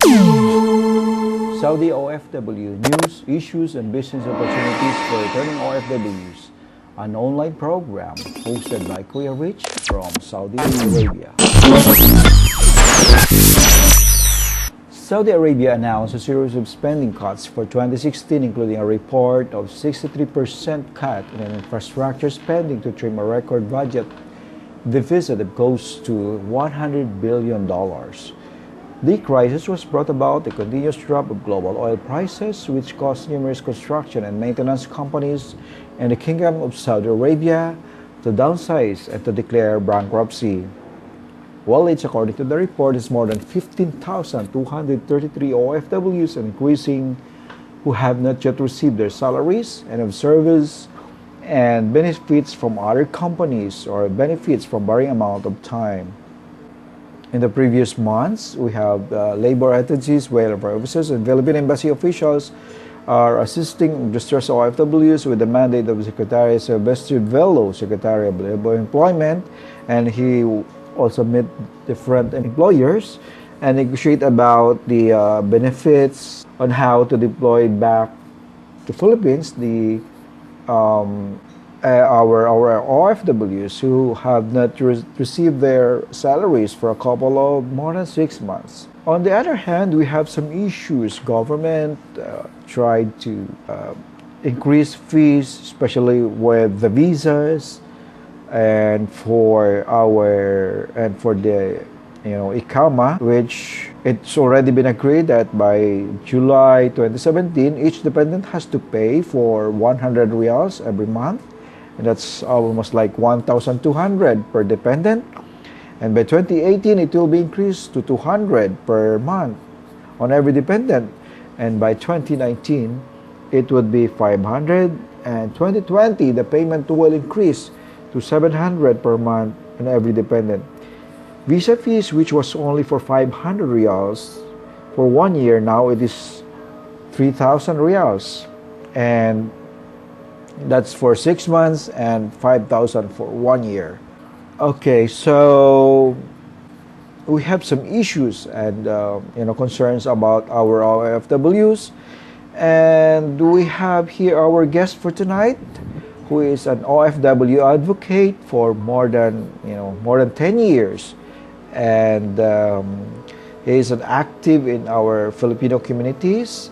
Saudi OFW News, Issues and Business Opportunities for Returning OFWs, an online program hosted by Kuya Rich from Saudi Arabia. Saudi Arabia announced a series of spending cuts for 2016, including a report of 63% cut in infrastructure spending to trim a record budget deficit of close to $100 billion. The crisis was brought about by the continuous drop of global oil prices, which caused numerous construction and maintenance companies in the Kingdom of Saudi Arabia to downsize and to declare bankruptcy. Well, it's according to the report, it's more than 15,233 OFWs and increasing who have not yet received their salaries and of service and benefits from other companies or benefits from varying amount of time. In the previous months, we have labor agencies, welfare officers, and Philippine embassy officials are assisting distressed OFWs with the mandate of Secretary Sylvester Velo, Secretary of Labor Employment, and he also met different employers and negotiate about the benefits on how to deploy back to Philippines our OFWs who have not received their salaries for a couple of more than 6 months. On the other hand, we have some issues. Government tried to increase fees, especially with the visas and for the ICAMA, which it's already been agreed that by July 2017, each dependent has to pay for 100 riyals every month, and that's almost like 1,200 per dependent. And by 2018, it will be increased to 200 per month on every dependent, and by 2019, it would be 500, and 2020, the payment will increase to 700 per month on every dependent. Visa fees, which was only for 500 riyals for 1 year, now it is 3,000 riyals, and that's for 6 months and 5,000 for 1 year. Okay, so we have some issues and concerns about our OFWs, and we have here our guest for tonight, who is an OFW advocate for more than 10 years, and he is an active in our Filipino communities,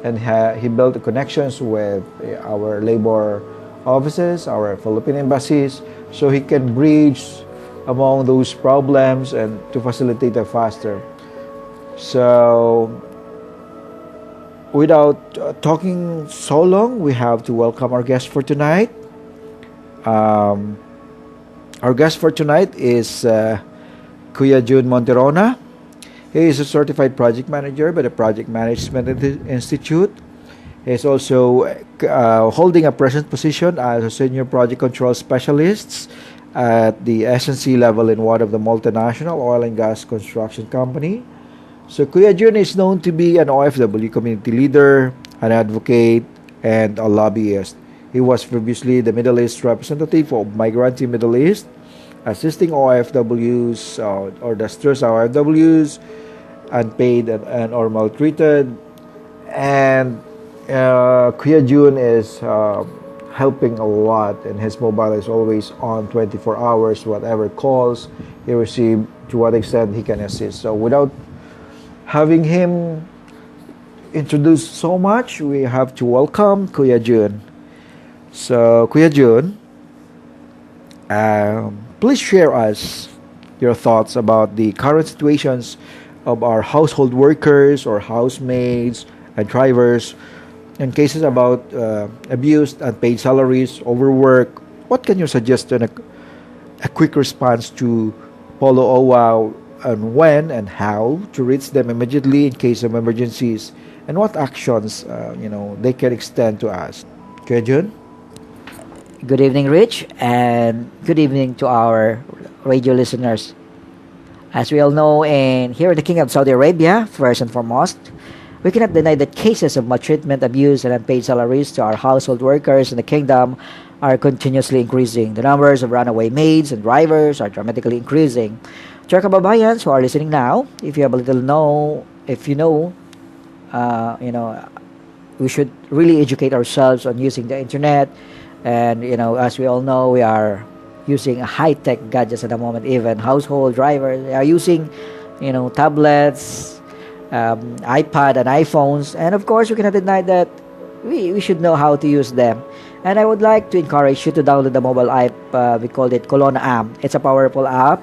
and he built connections with our labor offices, our Philippine embassies, so he can bridge among those problems and to facilitate it faster. So without talking so long, we have to welcome our guest for tonight. Our guest for tonight is Kuya June Monterona. He is a certified project manager by the Project Management Institute. He is also holding a present position as a senior project control specialist at the S&C level in one of the multinational oil and gas construction company. So Kuya June is known to be an OFW community leader, an advocate, and a lobbyist. He was previously the Middle East representative of Migranti Middle East, assisting OFWs or distressed OFWs, unpaid and or maltreated. And Kuya June is helping a lot, and his mobile is always on 24 hours, whatever calls he receives, to what extent he can assist. So without having him introduce so much, we have to welcome Kuya June. So, Kuya June, please share us your thoughts about the current situations of our household workers or housemaids and drivers in cases about abused unpaid salaries, overwork. What can you suggest in a quick response to Polo OWA, and when and how to reach them immediately in case of emergencies, and what actions they can extend to us? Kuya June? Good evening, Rich, and good evening to our radio listeners. As we all know, here in the Kingdom of Saudi Arabia, first and foremost, we cannot deny that cases of maltreatment, abuse, and unpaid salaries to our household workers in the kingdom are continuously increasing. The numbers of runaway maids and drivers are dramatically increasing. To our kababayans who are listening now, if you have a little know if you know, we should really educate ourselves on using the internet. And as we all know, we are using high-tech gadgets at the moment. Even household drivers are using tablets, iPad and iPhones. And of course, we cannot deny that we should know how to use them. And I would like to encourage you to download the mobile app. We called it Colonna app. It's a powerful app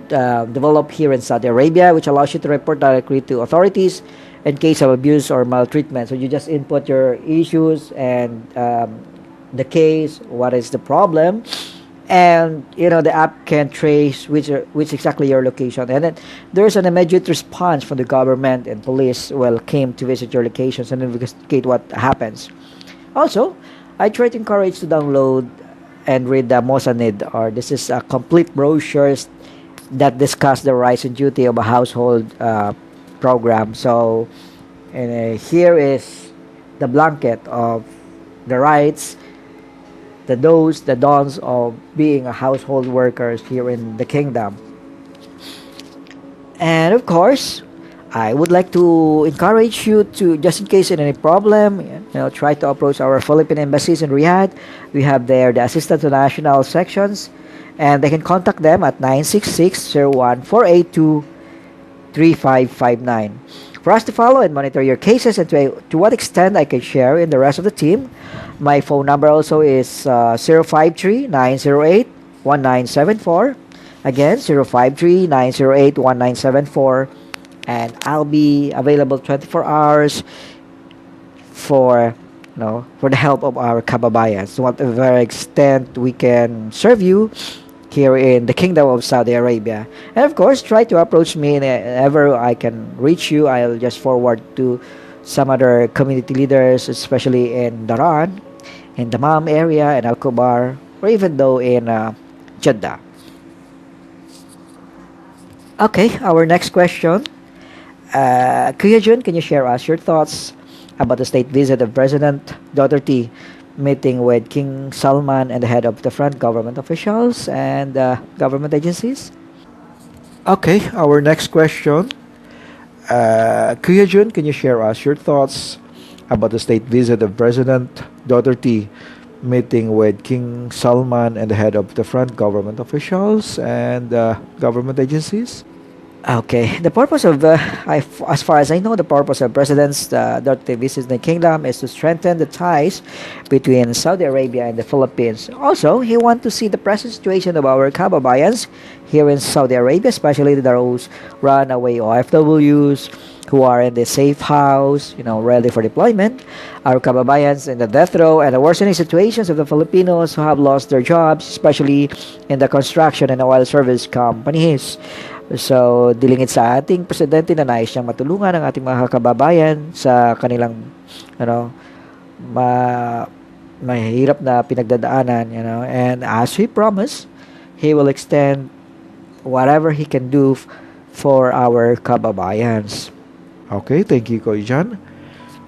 developed here in Saudi Arabia, which allows you to report directly to authorities in case of abuse or maltreatment. So you just input your issues and the case, what is the problem, and the app can trace which exactly your location, and then there's an immediate response from the government, and police will came to visit your locations and investigate what happens. Also, I try to encourage to download and read the Mosanid, or this is a complete brochures that discuss the rights and duty of a household program. So, and here is the blanket of the rights, the do's, the don'ts of being a household workers here in the kingdom. And of course, I would like to encourage you to, just in case in any problem, try to approach our Philippine embassies in Riyadh. We have there the assistant to national sections, and they can contact them at 966-01-482-3559 for us to follow and monitor your cases, and to what extent I can share in the rest of the team. My phone number also is 053-908-1974. Again, 053-908-1974. And I'll be available 24 hours for for the help of our kababayans, to whatever extent we can serve you here in the Kingdom of Saudi Arabia. And of course, try to approach me whenever I can reach you. I'll just forward to some other community leaders, especially in Daran, in the Dammam area, and Al Kubar, or even though in Jeddah. Okay, our next question. Kuya Jun, can you share us your thoughts about the state visit of President Duterte meeting with King Salman and the head of the front government officials and government agencies? Okay, our next question. Kuya Jun, can you share us your thoughts about the state visit of President Duterte meeting with King Salman and the head of the front government officials and government agencies? Okay, the purpose of, as far as I know, the purpose of President's Duterte visit in the kingdom is to strengthen the ties between Saudi Arabia and the Philippines. Also, he wants to see the present situation of our kababayans here in Saudi Arabia, especially those runaway OFWs who are in the safe house, ready for deployment. Our kababayans in the death row, and the worsening situations of the Filipinos who have lost their jobs, especially in the construction and oil service companies. So, dilingit sa ating presidente na nais niyang matulungan ang ating mga kababayan sa kanilang mahirap na pinagdadaanan, and as he promised, he will extend whatever he can do for our kababayans. Okay, thank you, Koy Jan.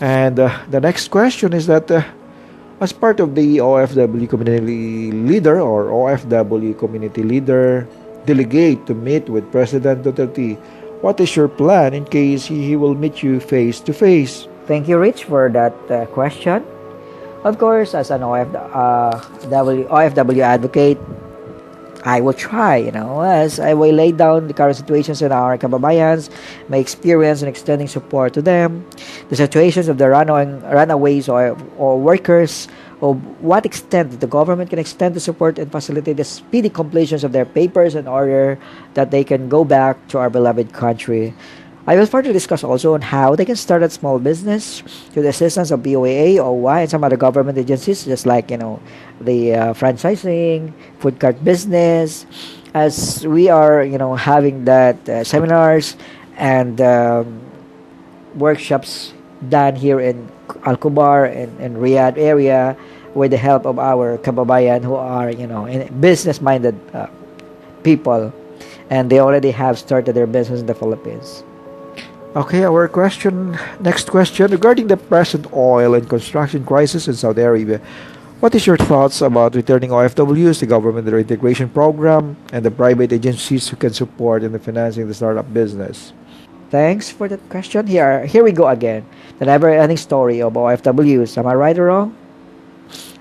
And the next question is that as part of the OFW community leader or OFW community leader delegate to meet with President Duterte, what is your plan in case he will meet you face to face? Thank you, Rich, for that question. Of course, as an OFW advocate, I will try, as I will lay down the current situations in our kababayans, my experience in extending support to them, the situations of the runaways or workers, of what extent the government can extend the support and facilitate the speedy completions of their papers in order that they can go back to our beloved country. I will further discuss also on how they can start a small business through the assistance of BOAA, OY, and some other government agencies, just like, the franchising, food cart business, as we are, having that seminars and workshops done here in Al Kubar and Riyadh area with the help of our kababayan who are, business-minded people, and they already have started their business in the Philippines. Okay, our next question regarding the present oil and construction crisis in Saudi Arabia. What is your thoughts about returning OFWs, the government reintegration program, and the private agencies who can support in the financing the startup business? Thanks for that question. Here we go again. The never-ending story of OFWs. Am I right or wrong?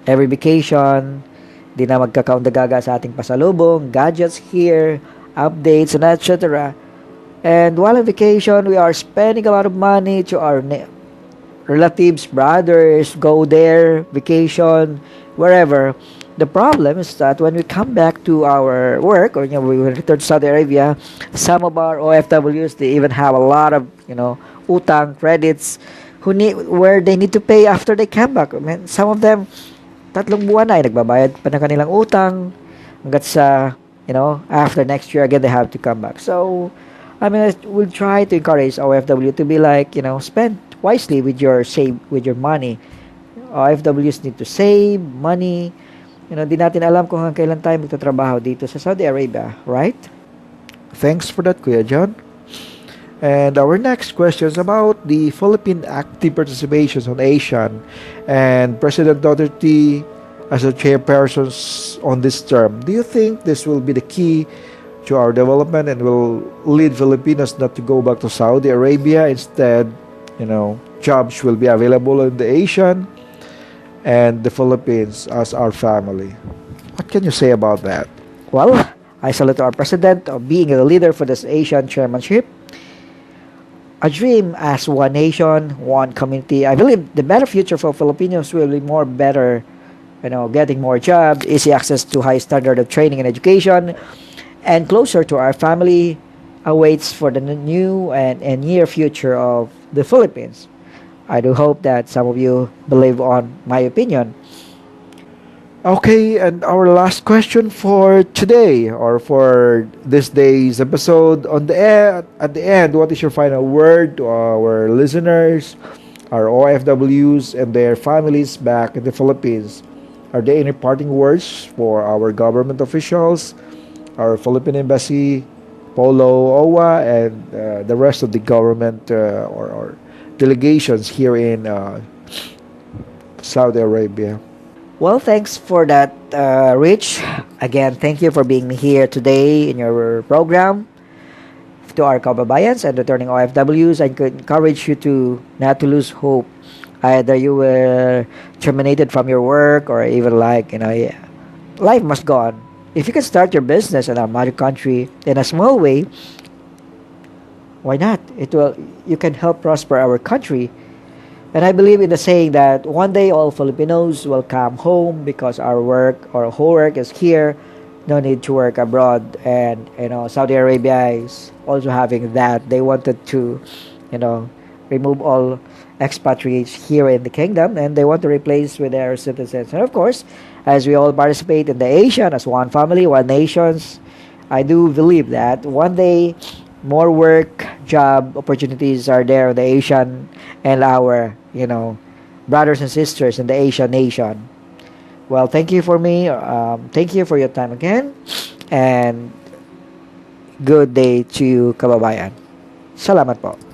Every vacation, di na magkakaundagaga sa ating pasalubong, gadgets here, updates, and etc. And while on vacation, we are spending a lot of money to our relatives, brothers, go there, vacation, wherever. The problem is that when we come back to our work, or we return to Saudi Arabia, some of our OFWs, they even have a lot of utang credits where they need to pay after they come back. I mean, some of them tatlong buwan na ay nagbabayad pa ng kanilang utang hanggat sa after next year again they have to come back. So I mean, we'll try to encourage OFW to be like, spend wisely with your money. OFWs need to save money. Di natin alam kung hanggang kailan tayo magtatrabaho dito sa Saudi Arabia, right? Thanks for that, Kuya John. And our next question is about the Philippine active participations on ASEAN and President Duterte as a chairperson on this term. Do you think this will be the key to our development and will lead Filipinos not to go back to Saudi Arabia? Instead, jobs will be available in the ASEAN and the Philippines as our family. What can you say about that? Well, I salute our president of being a leader for this Asian chairmanship. A dream as one nation, one community. I believe the better future for Filipinos will be more better, getting more jobs, easy access to high standard of training and education, and closer to our family awaits for the new and near future of the Philippines. I do hope that some of you believe on my opinion. Okay, and our last question for today or for this day's episode at the end, what is your final word to our listeners, our OFWs and their families back in the Philippines? Are there any parting words for our government officials, our Philippine Embassy, Polo, OWA, and the rest of the government or delegations here in Saudi Arabia? Well, thanks for that, Rich. Again, thank you for being here today in your program. To our kababayans and returning OFWs, I could encourage you to not to lose hope. Either you were terminated from your work or even life must go on. If you can start your business in our mother country in a small way, why not? You can help prosper our country. And I believe in the saying that one day all Filipinos will come home because our whole work is here. No need to work abroad. And Saudi Arabia is also having that. They wanted to, remove all expatriates here in the kingdom, and they want to replace with their citizens. And of course, as we all participate in the ASEAN as one family, one nations, I do believe that one day more work, job opportunities are there in the Asian and our, brothers and sisters in the Asian nation. Well, thank you for me. Thank you for your time again. And good day to you, kababayan. Salamat po.